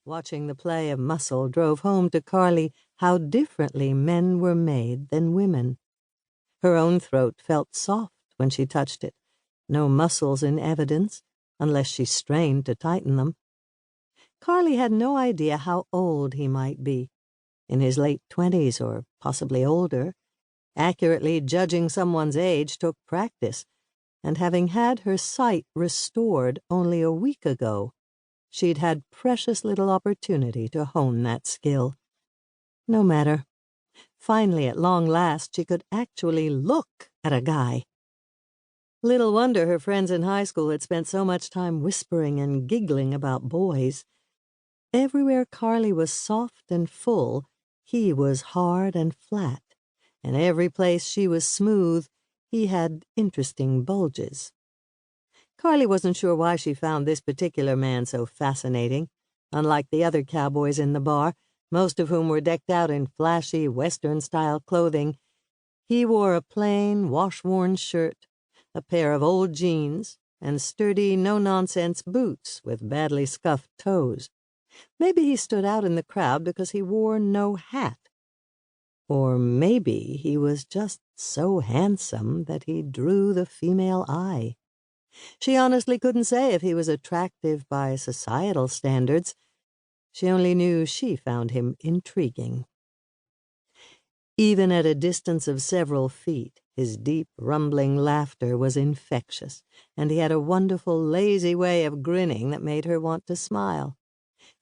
Watching the play of muscle drove home to Carly how differently men were made than women. Her own throat felt soft when she touched it, no muscles in evidence, unless she strained to tighten them. Carly had no idea how old he might be, in his late 20s or possibly older. Accurately judging someone's age took practice, and having had her sight restored only a week ago, she'd had precious little opportunity to hone that skill. No matter. Finally, at long last, she could actually look at a guy. Little wonder her friends in high school had spent so much time whispering and giggling about boys. Everywhere Carly was soft and full, he was hard and flat, and every place she was smooth, he had interesting bulges. Carly wasn't sure why she found this particular man so fascinating. Unlike the other cowboys in the bar, most of whom were decked out in flashy Western-style clothing, he wore a plain, wash-worn shirt, a pair of old jeans, and sturdy, no-nonsense boots with badly scuffed toes. Maybe he stood out in the crowd because he wore no hat. Or maybe he was just so handsome that he drew the female eye. She honestly couldn't say if he was attractive by societal standards. She only knew she found him intriguing. Even at a distance of several feet, his deep, rumbling laughter was infectious, and he had a wonderful, lazy way of grinning that made her want to smile.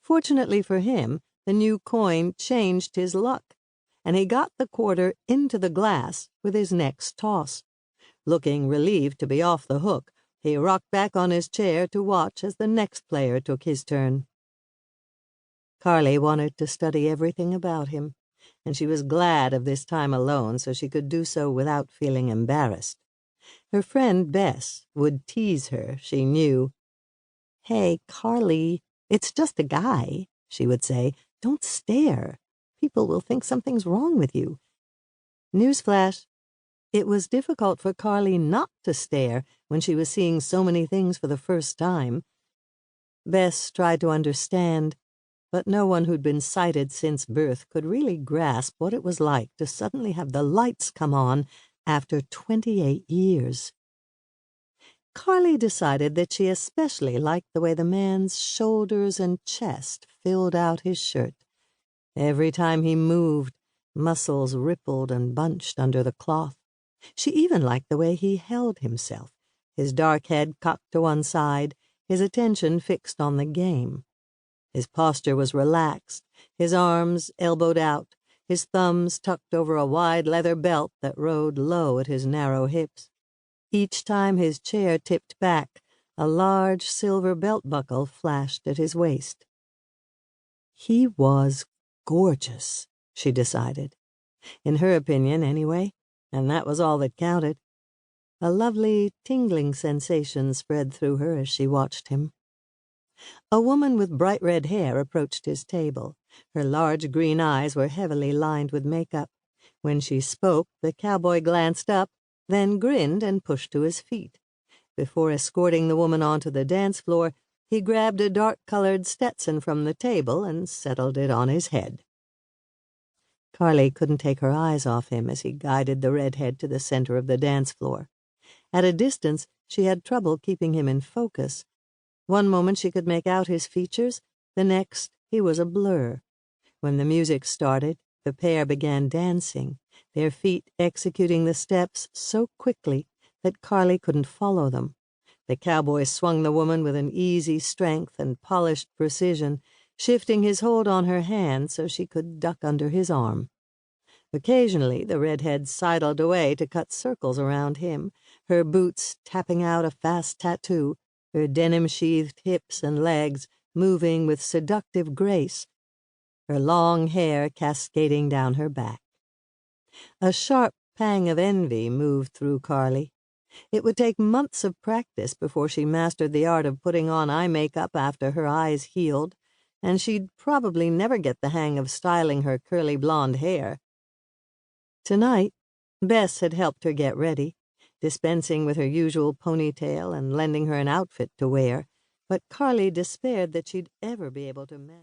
Fortunately for him, the new coin changed his luck, and he got the quarter into the glass with his next toss. Looking relieved to be off the hook, he rocked back on his chair to watch as the next player took his turn. Carly wanted to study everything about him, and she was glad of this time alone so she could do so without feeling embarrassed. Her friend Bess would tease her, she knew. "Hey, Carly, it's just a guy," she would say. "Don't stare. People will think something's wrong with you." Newsflash. It was difficult for Carly not to stare when she was seeing so many things for the first time. Bess tried to understand, but no one who'd been sighted since birth could really grasp what it was like to suddenly have the lights come on after 28 years. Carly decided that she especially liked the way the man's shoulders and chest filled out his shirt. Every time he moved, muscles rippled and bunched under the cloth. She even liked the way he held himself, his dark head cocked to one side, his attention fixed on the game. His posture was relaxed, his arms elbowed out, his thumbs tucked over a wide leather belt that rode low at his narrow hips. Each time his chair tipped back, a large silver belt buckle flashed at his waist. He was gorgeous, she decided. In her opinion, anyway, and that was all that counted. A lovely, tingling sensation spread through her as she watched him. A woman with bright red hair approached his table. Her large green eyes were heavily lined with makeup. When she spoke, the cowboy glanced up, then grinned and pushed to his feet. Before escorting the woman onto the dance floor, he grabbed a dark-colored Stetson from the table and settled it on his head. Carly couldn't take her eyes off him as he guided the redhead to the center of the dance floor. At a distance, she had trouble keeping him in focus. One moment she could make out his features, the next he was a blur. When the music started, the pair began dancing, their feet executing the steps so quickly that Carly couldn't follow them. The cowboy swung the woman with an easy strength and polished precision, shifting his hold on her hand so she could duck under his arm. Occasionally, the redhead sidled away to cut circles around him, her boots tapping out a fast tattoo, her denim-sheathed hips and legs moving with seductive grace, her long hair cascading down her back. A sharp pang of envy moved through Carly. It would take months of practice before she mastered the art of putting on eye makeup after her eyes healed, and she'd probably never get the hang of styling her curly blonde hair. Tonight, Bess had helped her get ready, dispensing with her usual ponytail and lending her an outfit to wear, but Carly despaired that she'd ever be able to manage.